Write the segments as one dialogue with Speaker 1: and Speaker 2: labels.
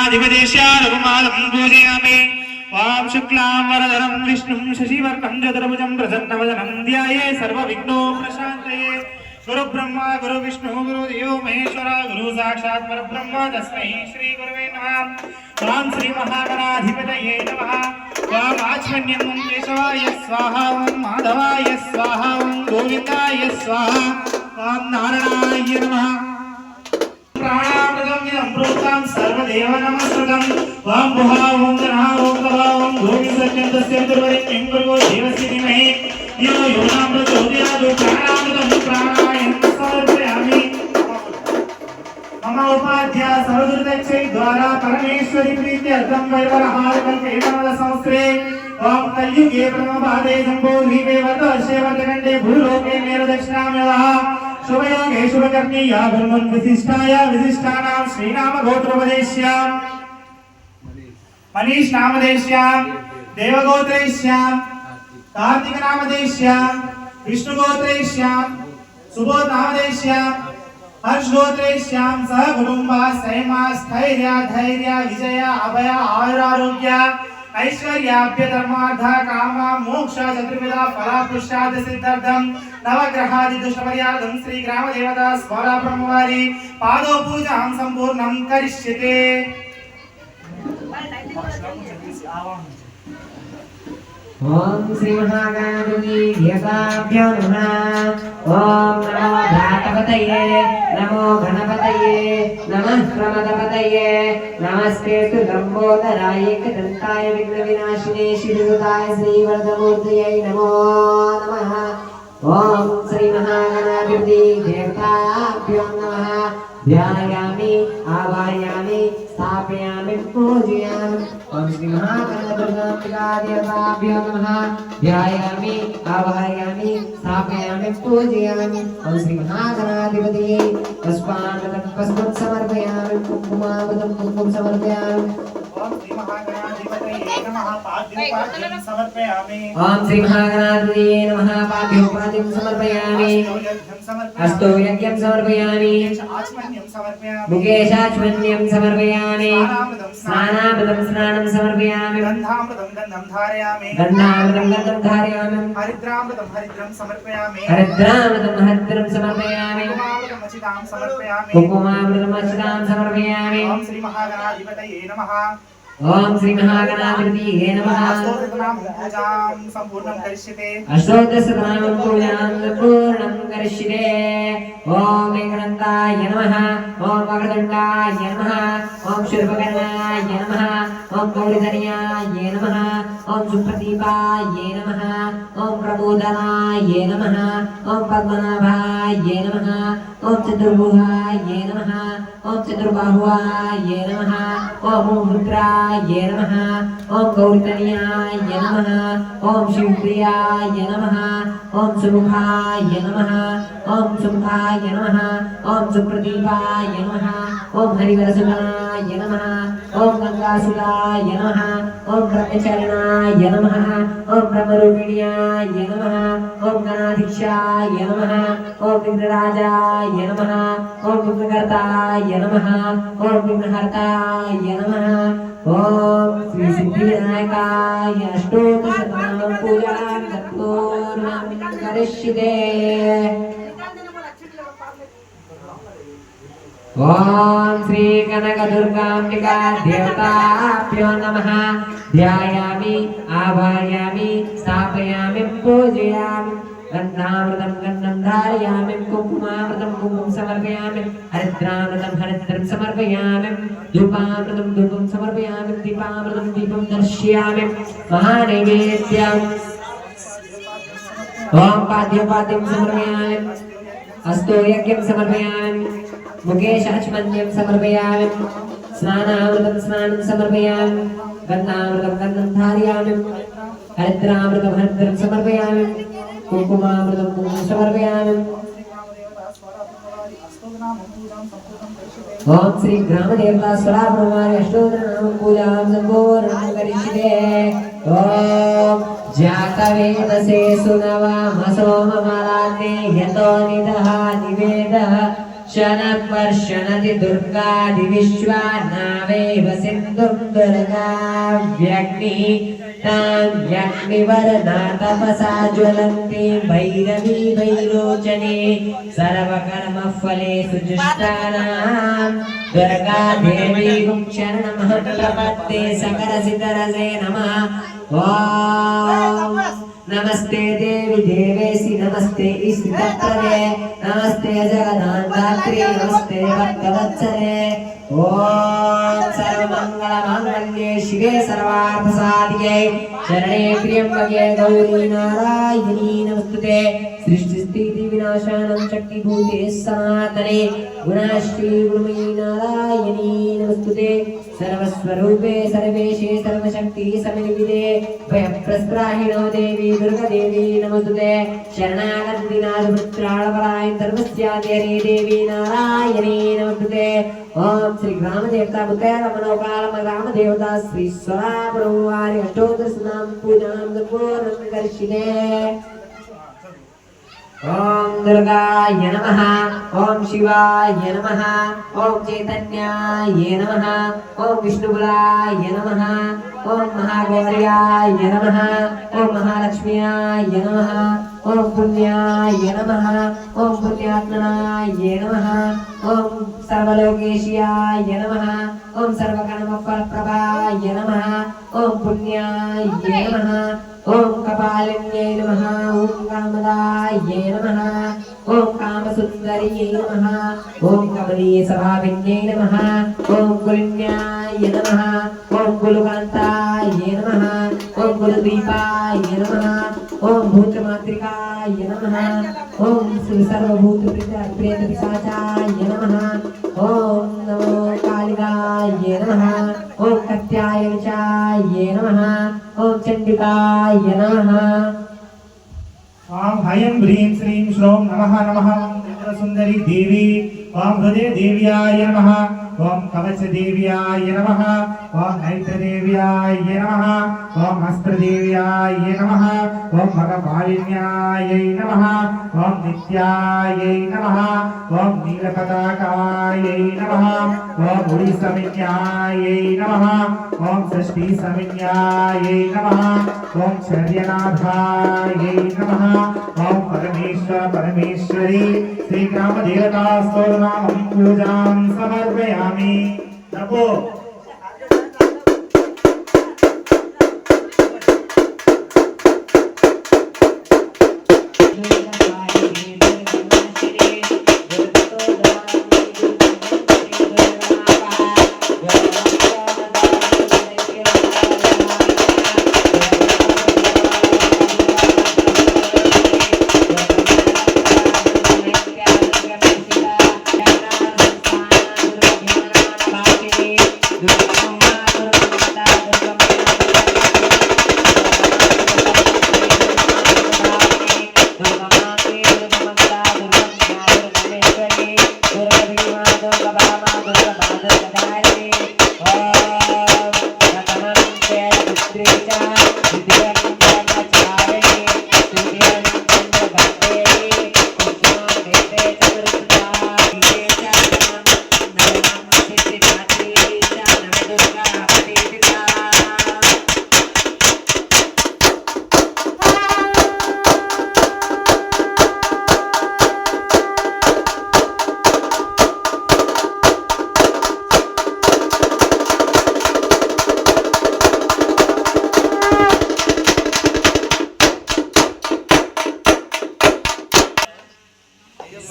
Speaker 1: गणाधिपतेश्य रघुमालं पूजयामि। वां शुक्लां वरदरं विष्णुं शशिवर्णं चतुर्भुजं प्रसन्नवदनं ध्याये सर्वविघ्नोपशान्तये। गुरु ब्रह्मा गुरु विष्णु गुरु देवो महेश्वरा गुरु साक्षात् परब्रह्म तस्मै श्री गुरुवे नमः। वां श्री महागणाधिपतये नमः। वां आचमन्यं केशवाय स्वाहा ओं माधवाय स्वाहा ओं गोविन्दाय स्वाहा वां नारायणाय नमः। प्राणामृतं यं प्रोक्तं सर्वदेव नमस्कृतं। वां बुहा ओं गणः ओं तवा ओं गोविन्दस्य तस्य दुर्वरेण्यं भर्गो देवस्य धीमहि यो यो न प्रचोदयात्। प्राणामृतं प्राणायामं समर्पयामि। मम उपाध्याय सर्वदुर्दक्षै द्वारा परमेश्वरी प्रीत्यर्थं वैवरहारकल्पेतमदसंवत्सरे ओं कलियुगे प्रथमपादे जम्बूद्वीपे वर्तवर्षे वर्तखण्डे भूलोके मेरुदक्षिणां यतः शुभयोगे शुभकर्णीया ब्रह्मन् विशिष्टाय विशिष्टानां श्रीनाम गोत्रोपदेश्यां मनीष नामदेश्यां देवगोत्रेश्यां कार्तिक नामदेश्यां विष्णुगोत्रेश्यां सुबोध नामदेश्यां हर्षगोत्रेश्यां सह कुटुंबा सैमा स्थैर्य धैर्य विजय अभय आयुरारोग्य ऐश्वर्याभ्य धर्मार्थ काम मोक्ष चतुर्विध फला पुरुषार्थ सिद्धार्थं नवग्रहादि दुष्टपर्यार्थं श्री ग्राम देवता स्मरा ब्रह्मवारी पादो पूजां संपूर्णं करिष्यते।
Speaker 2: ओम श्री महागणाधिपति देवताभ्यो नमः। ओम नमो धातपतये नमो गणपतये नमः प्रमदपतये नमस्तेस्तु लंबोदराय एकदन्ताय विघ्नविनाशिने श्रीदुताय श्रीवरदमूर्तये नमो नमः। ओम श्री महागणाधिपति देवताभ्यो नमः। ध्यायामि आवाहयामि स्थापयामि पूजयामि। ओम श्री महागणाधिपति देवताभ्यो नमः। ध्यायामि आवाहयामि स्थापयामि पूजयामि। ओम श्री महागणाधिपति पुष्पामृतं पुष्पं समर्पयामि कुङ्कुमामृतं कुङ्कुमं समर्पयामि।
Speaker 1: ओम श्री महागणाधिपतये नमः पाद्योपाद्यं समर्पयामि।
Speaker 2: ओम श्री महागणाधिपतये नमः पाद्योपाद्यं समर्पयामि। अष्टो यज्ञं समर्पयामि। मुकेशाचमन्यं समर्पयामि। स्नानामृतं स्नानं समर्पयामि।
Speaker 1: गन्धामृतं गन्धं धारयामि।
Speaker 2: गन्धामृतं गन्धं धारयामि।
Speaker 1: हरिद्रामृतं हरिद्रं समर्पयामि।
Speaker 2: हरिद्रामृतं हरिद्रं समर्पयामि।
Speaker 1: कुङ्कुमामृतं अचितां समर्पयामि।
Speaker 2: कुङ्कुमामृतं अचितां समर्पयामि।
Speaker 1: ओम श्री महागणाधिपतये नमः।
Speaker 2: ओम श्री महागणाधिपतये नमः।
Speaker 1: पूजां संपूर्णं करिष्यते।
Speaker 2: अष्टोत्तरशतनामं पूजां पूर्णं करिष्यते। ओम एकदन्ताय नमः। ओम वक्रतुण्डाय नमः। ओम शूर्पकर्णाय नमः। ओम गौरीधर्याय नमः। ओम सुप्रदीपाय नमः। ओम प्रमोदनाय नमः। ओम पद्मनाभाय नमः। ओम चतुर्भुजाय नमः। ओम चतुर्बाहुवाय नमः। ओम रुद्राय नमः। ओम गौरीतनयाय नमः। ओम शिवप्रियाय नमः। ओम सुमुखाय नमः। ओम सुमुखाय नमः। ओम सुप्रदीपाय नमः। ओम हरिवरसुताय नमः। ओम गंगासुताय नमः। ओम ब्रह्मचरणाय नमः। ओम ब्रह्मरूपिण्याय नमः। ओम गणाधीशाय नमः। ओम विघ्नराजाय नमः। ओम विघ्नकर्ताय नमः। ओम विघ्नहर्ताय नमः। ओम श्री सिद्धिविनायकाय अष्टोत्तरशतनामं पूजां पूर्णं करिष्यते। ओम श्री कनकदुर्गाम्बिका देवताभ्यो नमः। ध्यायामि आवाहयामि स्थापयामि पूजयामि। गन्धामृतं गन्धं धारयामि। कुङ्कुमामृतं कुङ्कुमं समर्पयामि। हरिद्रामृतं हरिद्रं समर्पयामि। धूपामृतं धूपं समर्पयामि। दीपामृतं दीपं दर्शयामि। महानैवेद्यम् ओम पाद्योपाद्यं समर्पयामि। अस्तो यज्ञं समर्पयामि। मुकेशाचमन्यं समर्पयामि। स्नानामृतं स्नानं समर्पयामि। गन्धामृतं गन्धं धारयामि। हरिद्रामृतं हरिद्रं समर्पयामि। कुङ्कुमामृतं कुङ्कुमं समर्पयामि। ओम श्री ग्राम देवता स्वराब्रह्माणि अष्टोत्तरनामं पूजां संपूर्णं करिष्यते। ओम जातवेदसे सुनवामसो ममलाग्ने यतो निदः निवेदः शनपर्षणति दुर्गादिविश्वा नावेव सिन्धुं दुर्गा व्यग्निः ताम्यग्निवरदा तपसा ज्वलन्ति भैरवी भैरोचने सर्वकर्मफलेषु जुष्टानां दुर्गा देवी शरणमहं प्रपद्ये सकरसितरसे नमः। ॐ नमस्ते देवी देवेशि नमस्ते ईश्वरप्रदे नमस्ते जगदान्धात्री नमस्ते भक्तवत्सले। ॐ सर्वमङ्गलमाङ्गल्ये शिवे सर्वार्थसाधिके शरणे त्र्यम्बके गौरी नारायणी नमस्तुते। सृष्टिस्थिति विनाशानं शक्तिभूते सनातने गुणाश्री गुरुमयी नारायणी नमस्तुते। सर्वस्वरूपे सर्वेशे सर्वशक्ति समन्विते भयप्रस्त्राहिणो देवी दुर्गादेवी नमस्तुते। शरणागतिनाथपुत्राणपरायण सर्वस्यादिहरे देवी नारायणी नमस्तुते। ओम श्री ग्रामदेवता बुद्धया मनोकालम ग्रामदेवता श्री स्वराब्रह्मवारि अष्टोत्तरनाम पूजां पूर्णं करिष्ये। ओम दुर्गाय नमः। ओम शिवाय नमः। ओम चैतन्याय नमः। ओम विष्णुबलाय नमः। ओम महागौर्याय नमः। ओम महालक्ष्म्याय नमः। ओम पुण्याय नमः। ओम पुण्यात्मनाय नमः। ओम सर्वलोकेशाय नमः। ओम सर्वकर्मफलप्रभाय नमः। ओम पुण्याय नमः। ओम कपालिन्ये नमः। ओम कामदाय नमः। ओम कामसुन्दर्यै नमः। ओम कमनीयस्वभाविन्ये नमः। ओम कुलिन्याय नमः। ओम कुलकान्ताय नमः। ओम कुलदीपाय नमः। ओम भूतमातृकाय नमः। ओम सर्वभूतप्रेतपिशाचाय नमः। ओम नमो कालिकाय नमः। ओम कत्यायनिचाय नमः। ओम चण्डिकाय नमः।
Speaker 1: ओम ह्रीं ह्रीं श्रीं श्रों नमः नमः। ओम चन्द्रसुन्दरी देवी ओम हृदय देव्याय नमः। ओम कवच देव्याय नमः। ओम नैत्रदेव्याय नमः। ओम अस्त्रदेव्याय नमः। ओम भगपालिन्याय नमः। ओम नित्याय नमः। ओम नीलपताकाय नमः। ओम उड़ीसमिन्याय नमः। ओम षष्ठीसमिन्याय नमः। ओम शर्यनाथाय नमः। ओम परमेश्वर परमेश्वरी श्री ग्रामदेवता स्तोत्रनामं पूजां समर्पयामि। नमो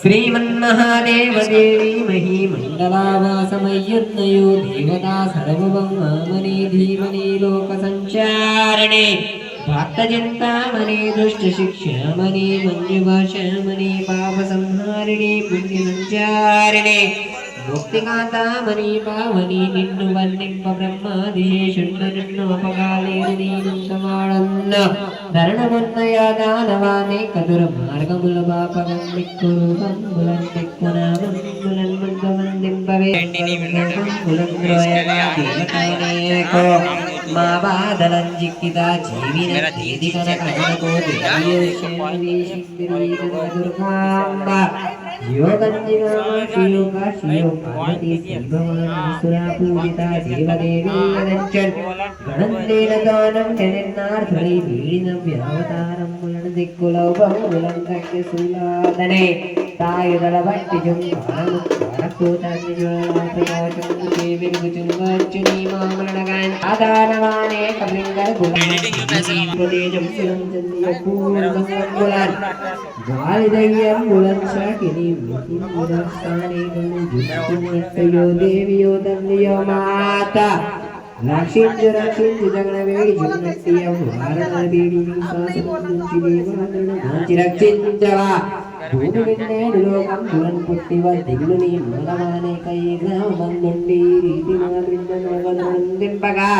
Speaker 2: श्रीमन्महादेव देवी मही मण्डलावासमय्यन्नयो देवता सर्वभौमामने धीमने लोकसञ्चारणे भक्तचिन्तामणे दुष्टशिक्षामणे मञ्जुभाषामणे पापसंहारिणे पुण्यसञ्चारिणे मुक्तिकान्तामणि पावनि निन्नु वन्निंप ब्रह्मादिशेषुण्ण निन्नोपकालेन नीनन्तमाणन्न धरणमुन्नया दानवाने कदुरमार्गमुलपापगं दिक्कुरूपं बुलन्दिक्कुनामं बुलन्मुन्दवन्दिम्पवे बुलन्द्रोयमादेवतानेको मा बादलञ्जिक्किता जीविनतीदिकनकनको देवीयशेषविशिन्दिरीदुर्गाम्ब योगंजिका शियोगा शियो पार्वती श्रीभवानी सुरा पूजिता देवदेवी यदंचन गणंदेन दानं जनिन्नार्थै वीणं व्यावतारं मुलं दिक्कुलौभं मुलं कट्य सुलादने तायुदलभट्टि जुंकारं कारकोतान्यज्वालाप्रकाशं देवीर्गुचुंगच्चुनी मामलनगान् आदानवाने कलिंगर गुलां प्रदेशं सुलं चन्द्रियपूर्णं गुलान् वालिदय्यं गुलं शाकिनी मुदास्थाने गणजुत्तयो देवियो तन्नियो माता रक्षिंचु रक्षिंचु जगणवेडि जुन्नट्टियं वारणवेडि विश्वासमुंचि देवादरणगांचि रक्षिंचवा భూమి విన్నేడు లోకం దురన్ పుట్టివ దిగులుని మూలమానే కైగ్రామందుండి రీతి మాదింపగా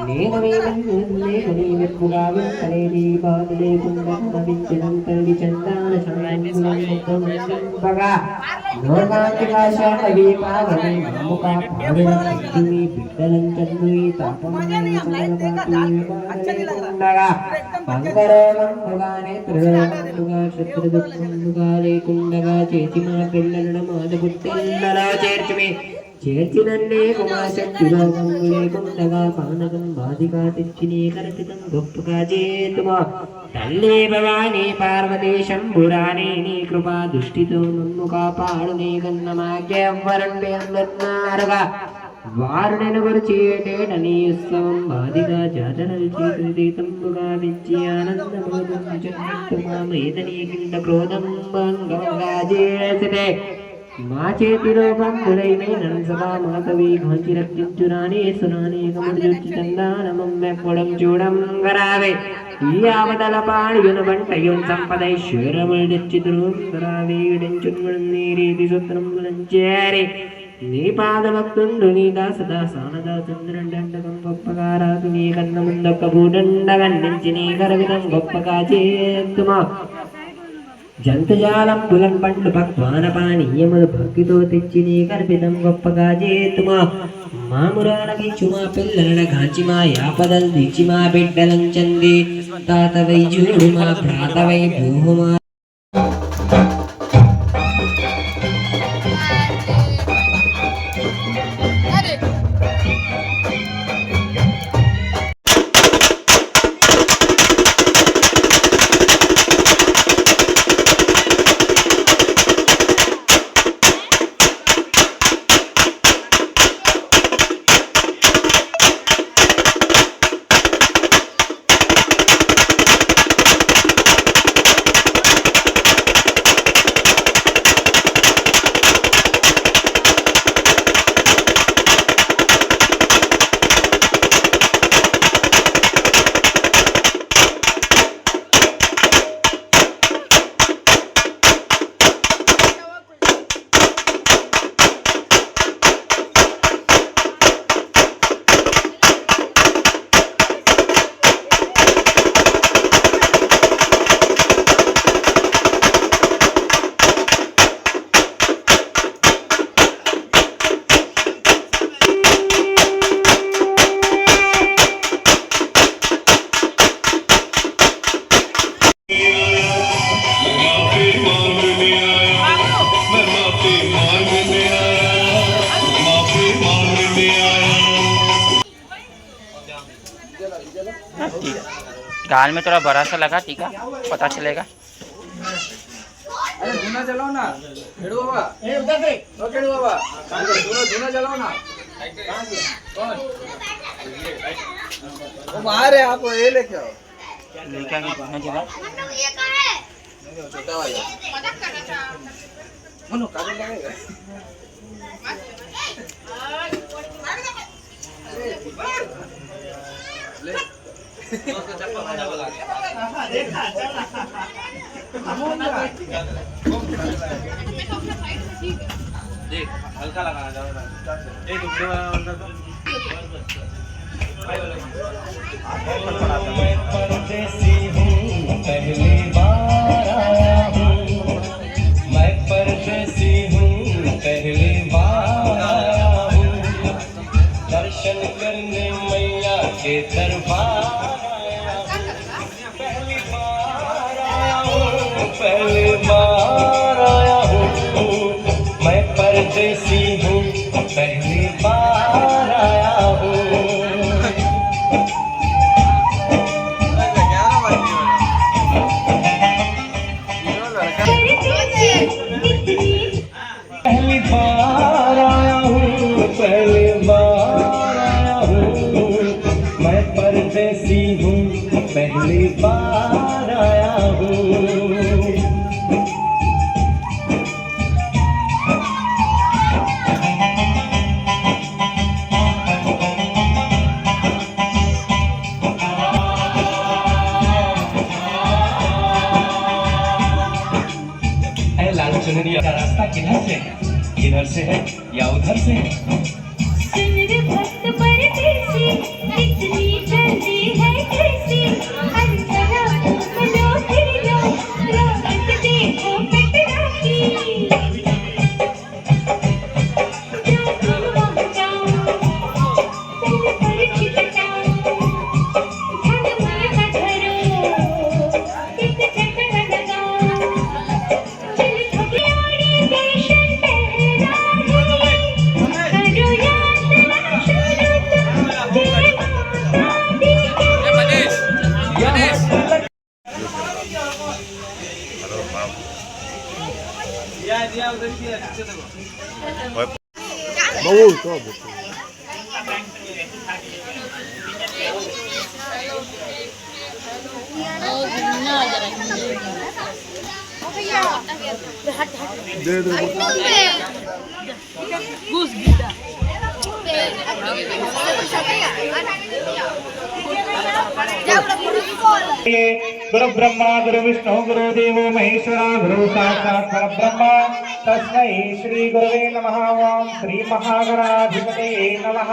Speaker 2: నేను నీ వెప్పుగా వెంకలేది బాధ లేకుండా నవించడం కలిగి చందాన సంపగా లోకాంతిగా శాఖవి పావని మమ్ముక పాడిన శక్తిని బిడ్డలం చంద్రుని తాపంగా పంగరోగంగానే త్రిలోకంగా శత్రు దుఃఖంగా లేకుండగా చేసి మా పిల్లలను మాద పుట్టిల్లలో చేర్చుమి చేర్చినన్నే కుమాశక్తి రోగం లేకుండగా పానకం బాధిగా తెచ్చి నీ కల్పితం గొప్పగా చేతుమా తల్లి భవానీ పార్వతీ శంభురాణి నీ కృపా దృష్టితో నన్ను కాపాడు నీ కన్న మాకెవ్వరండి అందన్నారుగా వారు నెనుగురు చేయటేట నీ ఉత్సవం బాధిగా జాతరలు చేసి తంబుగా విచ్చి ఆనందమోదించున్నట్టు మా మీద నీ కింద క్రోధం భంగంగా చేసితే మా చేతిలో పంపులైనే నన్ను సదా మాతవి కాంచి రక్షించురాని సురాని కముడు చూచి చందానమెప్పడం చూడం గరావే ఈ ఆవదల పాడియును వంటయున్ సంపదైశ్వరములు తెచ్చితురు గరావే ఇడించును నీ రీతి సూత్రములను చేరి నీ పాదభక్తుండు నీ దాసదాసానదా చంద్రుండండకం గొప్పగా రాకు నీ కన్న ముందొక్క భూడండగన్నించి నీ కరవితం గొప్పగా చేతుమా జంతుజాలం పులన్ పండ్లు పక్వాన పానీయములు భక్తితో తెచ్చి నీ కర్పితం గొప్పగా చేతుమా మామురాలకించు మా పిల్లల గాంచి మా యాపదలు దిచి మా బిడ్డలం చంది తాతవై చూడు మా ప్రాతవై భూమా
Speaker 3: गाल में थोड़ा बड़ा सा लगा टीका पता चलेगा।
Speaker 4: अरे धुना जलाओ ना खेड़ू बाबा ए उधर से ओ खेड़ू बाबा धुना जलाओ ना कौन वो बाहर है आप ये लेके आओ
Speaker 3: लेके आके धुना जला
Speaker 4: ये का है छोटा वाला मजाक कर रहा था मनो कागज लगेगा ले
Speaker 1: देखा
Speaker 4: देख हल्का लगाना ज्यादा एक दूसरे वाला
Speaker 5: परदेसी हूँ पहली बार आया हूँ मैं परदेसी हूँ पहली बार आया हूँ दर्शन करने मैया के दरबार पहली बार आया हूँ बार आया हूँ। लाल चुनरिया का रास्ता किधर से है? इधर से है या उधर से है?
Speaker 6: सुन रे भक्त परदेसी, इतनी जल्दी है कैसी? हर तरफ मनो फिर लो, रौनक देखो पटना की। जाऊं वहाँ जाऊं, तेरे परिचित जाऊं, धन मन का धरो, एक चक्कर लगाऊं। चल ठोकरियाड़ी देशन पहरा है, करो यात्रा शुरू तुम जय माता दी के।
Speaker 1: गुरु ब्रह्मा गुरु विष्णु गुरु देवो महेश्वरा गुरु साक्षात् परब्रह्म तस्मै श्री गुरवे नमः। ओम श्री महागणाधिपतये नमः।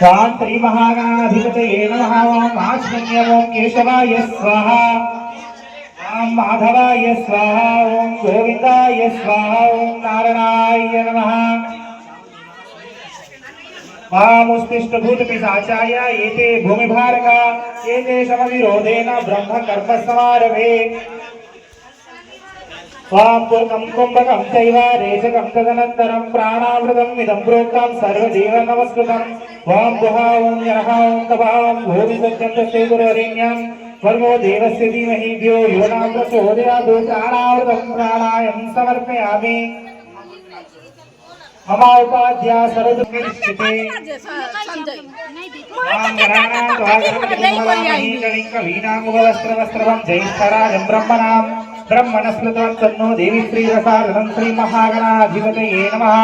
Speaker 1: ओम श्री महागणाधिपतये नमः। ओम आचमन्य ओम केशवाय स्वाहा, ओम माधवाय स्वाहा, ओम गोविंदाय स्वाहा, ओम नारायणाय नमः। वामुस्तिष्ठभूत पिशाचाय एते भूमिभारका एते समविरोधेन ब्रह्म कर्म समारभे। वाम पूर्णं कुंभकं चैव रेचकं तदनन्तरं प्राणामृतम् इदं प्रोक्तं सर्वदेव नमस्कृतं। वाम गुहा ओम यरः ओम तपः ओम भूमि सत्यं तस्यै गुरुवरेण्यं भर्गो देवस्य धीमहि धियो यो न प्रचोदयात्। प्राणामृतं प्राणायं समर्पयामि। मम उपाध्या सर्वदुःखनिश्चिते कवीनामुपवस्त्रवस्त्रवं ज्येष्ठराजं ब्रह्मणां ब्रह्मणस्मृतं तन्नो देवी श्रीरसादनं श्रीमहागणाधिपतये नमः।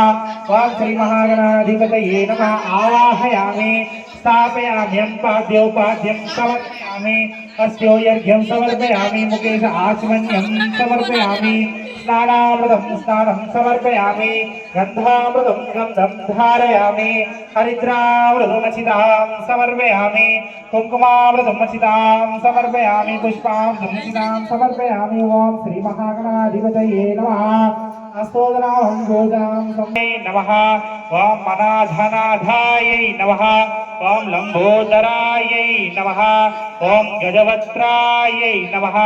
Speaker 1: वां श्रीमहागणाधिपतये नमः। आवाहयामि स्थापयाम्यं पाद्योपाद्यं समर्पयामि। अस्योर्घ्यं समर्पयामि। मुकेश आचमन्यं समर्पयामि। स्नानामृतं स्नानं समर्पयामि। गन्धामृतं गन्धं धारयामि। हरिद्रामृतमचितां समर्पयामि। कुङ्कुमामृतमचितां समर्पयामि। पुष्पामृतमचितां समर्पयामि। ओम श्री महागणाधिपतये नमः। अस्तोदनाहं भोजां सम्मे नमः। ओम अनाथनाथायै नमः। ओम लंबोदरायै नमः। ओम गजवक्त्रायै नमः।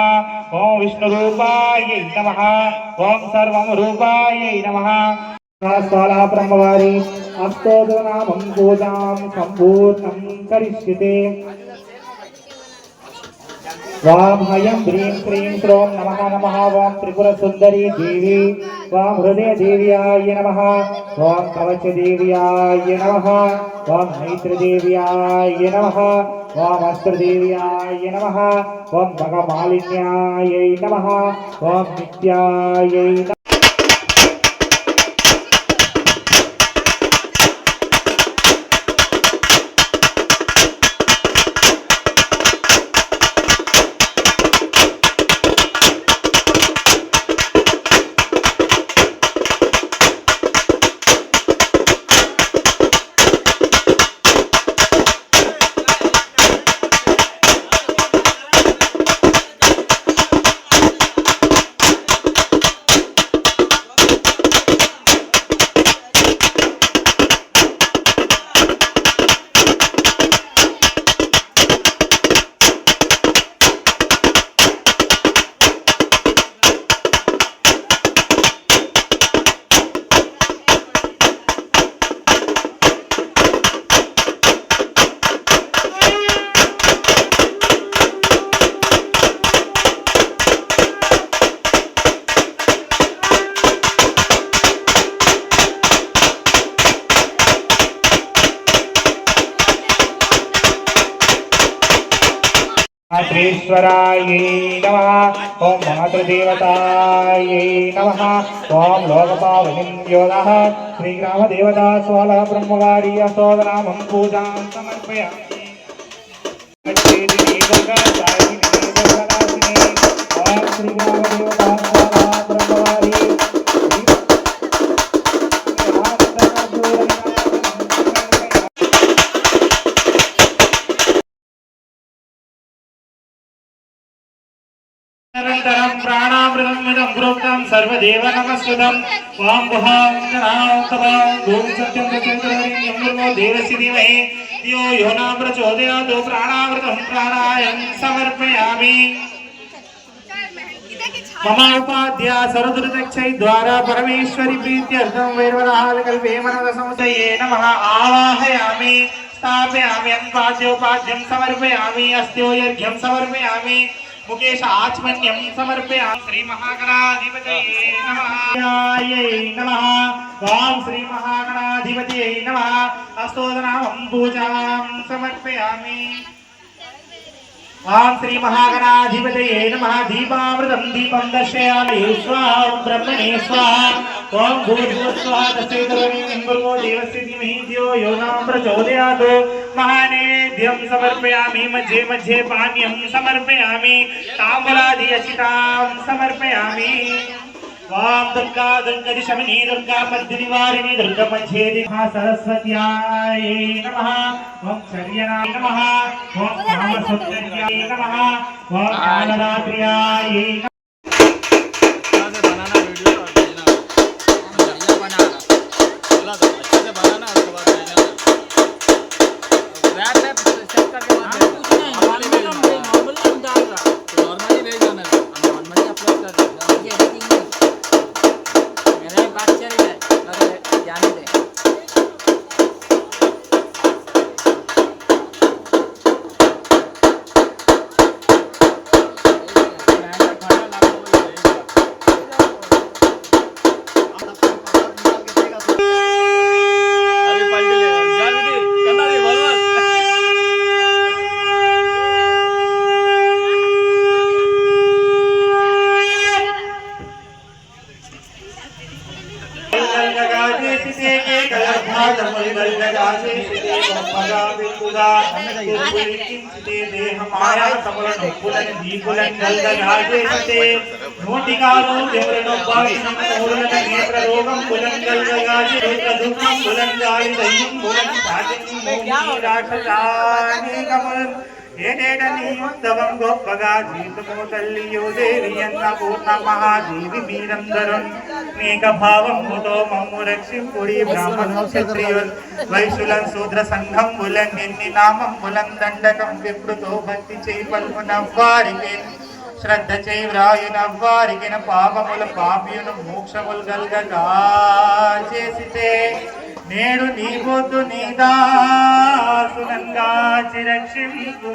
Speaker 1: ओम विष्णुरूपायै नमः। ओम सर्वरूपायै नमः। स्वाला ब्रह्मवारी अस्तोदनाहं भोजां संपूर्णं करिष्यते। वाम हयं ह्रीं क्रीं श्रों नमः नमः। वाम त्रिपुरसुन्दरी देवी वाम हृदय देव्याय नमः। वाम कवच देव्याय नमः। वाम मैत्रदेव्याय नमः। वाम अस्त्रदेव्याय नमः। वाम भगमालिन्याय नमः। वाम नित्याय नमः। मातृश्वरायै नमः ॐ मातृदेवतायै नमः ॐ लोकपावनीं योगः श्रीग्रामदेवता स्वालः ब्रह्मवारी अस्तोत्रनामं पूजां समर्पयामि निरन्तरं प्राणामृतं प्रोक्तं सर्वदेव नमस्कृतं वां गुहां जनान्तवां धूमसत्यं चन्द्रवरिण्यं देवस्य धीमहि धियो यो न प्रचोदयात् प्राणामृतं प्राणायं समर्पयामि मम उपाध्या सर्वदुर्दक्षै द्वारा परमेश्वरी प्रीत्यर्थं वैरवराहकल्पे मनोदसंशये नमः आवाहयामि स्थापयामि अन्पाद्योपाद्यं समर्पयामि अस्त्योर्घ्यं समर्पयामि मुकेश आचमन्यं समर्पयामि श्री महागणाधिपतये नमः वां श्री महागणाधिपतये नमः अस्तोत्रनामं पूजां समर्पयामि वां श्री महागणाधिपतये नमः दीपामृतं दीपं दर्शयामि स्वाहा ब्रह्मणे स्वाहा ओम भूर्भुवस्सुवः तस्यैतद्वरेण्यं भर्गो देवस्य धीमहि धियो यो न प्रचोदयात् महानैवेद्यं समर्पयामि मध्ये मध्ये पानीयं समर्पयामि ताम्बूलादि अचितां समर्पयामि वां दुर्गा दुर्गदिशमिनी दुर्गा मध्यनिवारिणी दुर्गा मध्ये सरस्वत्यायै नमः ओम शर्यनाय नमः ओम कामसुन्दर्याय नमः ओम कालरात्र्यायै ఏటేటనీయుత్తవం గొప్పగా జీవితము తల్లియో దేవి అన్న పూర్ణ మహాదేవి మీరందరం నీక భావముతో మమ్ము రక్షింపుడి బ్రాహ్మణు క్షత్రియుల్ వైశ్యులం శూద్ర సంఘం బులన్ ఎన్ని నామం బులం దండకం విప్రుతో భక్తి చేయి పలుకున వారికి శ్రద్ధ చేయి వ్రాయున వారికిన పాపముల పాపియును మోక్షములు గల్గగా చేసితే నేడు నీ బొద్దు నీ దాసునంగా చిరక్షింపు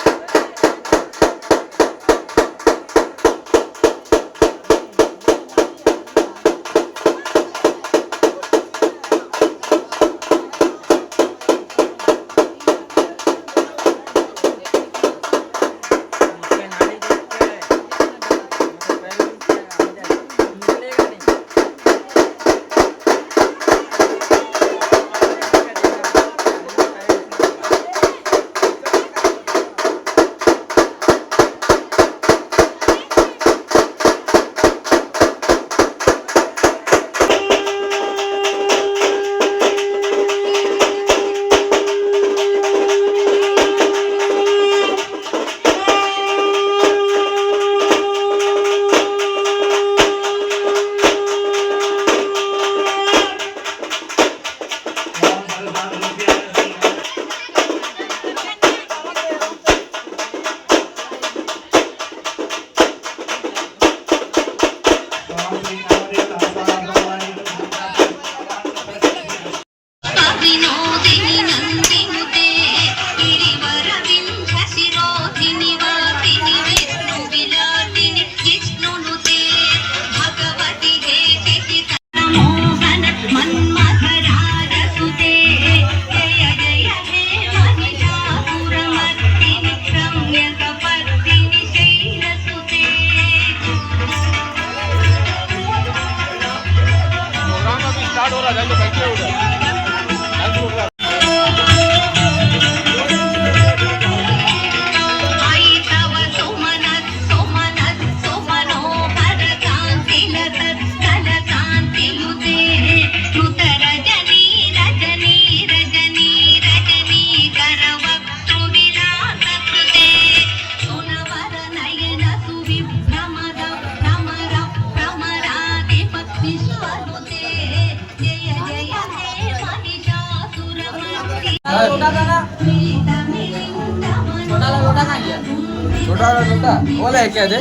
Speaker 4: छोटा लोटा बोला है क्या दे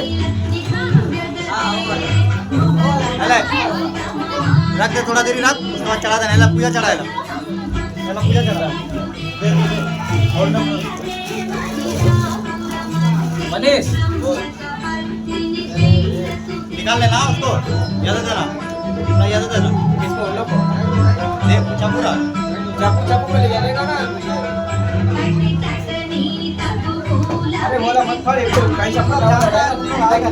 Speaker 7: रख दे थोड़ा देरी रख उसके बाद चढ़ा देना पूजा चढ़ाएगा पूजा चढ़ा और
Speaker 4: मनीष
Speaker 7: निकाल लेना उसको याद देना अपना याद देना
Speaker 4: किसको उन लोग को
Speaker 7: दे पूछा पूरा
Speaker 4: चाकू चाकू में ले जाएगा ना अरे बोला मत फाड़ एक कहीं अपना आएगा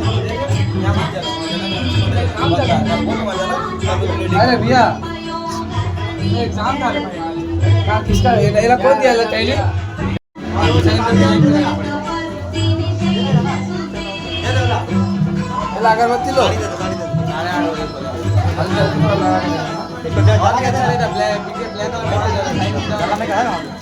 Speaker 4: यहाँ मत जा काम चल रहा है बोलो मत जाना अरे भैया एग्जाम था रे भाई कहाँ किसका ये कौन दिया था पहले अगरबत्ती लो
Speaker 7: गाड़ी दे दो